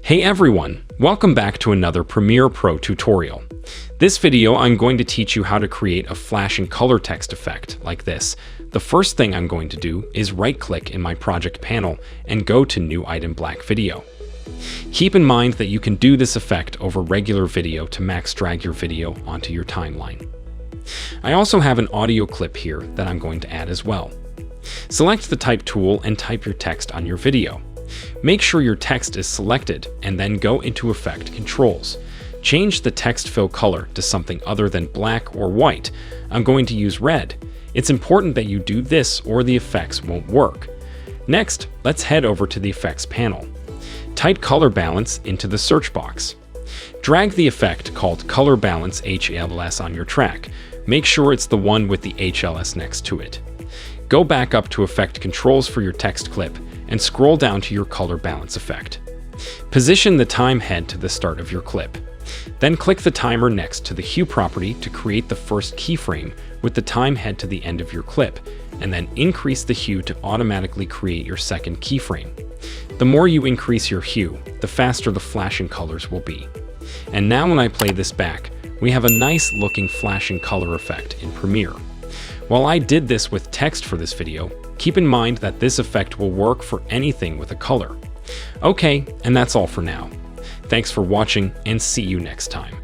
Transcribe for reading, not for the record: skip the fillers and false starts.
Hey everyone, welcome back to another Premiere Pro tutorial. This video I'm going to teach you how to create a flashing color text effect like this. The first thing I'm going to do is right-click in my project panel and go to New Item Black Video. Keep in mind that you can do this effect over regular video to max drag your video onto your timeline. I also have an audio clip here that I'm going to add as well. Select the Type tool and type your text on your video. Make sure your text is selected and then go into Effect Controls. Change the text fill color to something other than black or white. I'm going to use red. It's important that you do this or the effects won't work. Next, let's head over to the Effects panel. Type Color Balance into the search box. Drag the effect called Color Balance HLS on your track. Make sure it's the one with the HLS next to it. Go back up to Effect Controls for your text clip and scroll down to your color balance effect. Position the time head to the start of your clip. Then click the timer next to the hue property to create the first keyframe with the time head to the end of your clip, and then increase the hue to automatically create your second keyframe. The more you increase your hue, the faster the flashing colors will be. And now when I play this back, we have a nice looking flashing color effect in Premiere. While I did this with text for this video, keep in mind that this effect will work for anything with a color. Okay, and that's all for now. Thanks for watching and see you next time.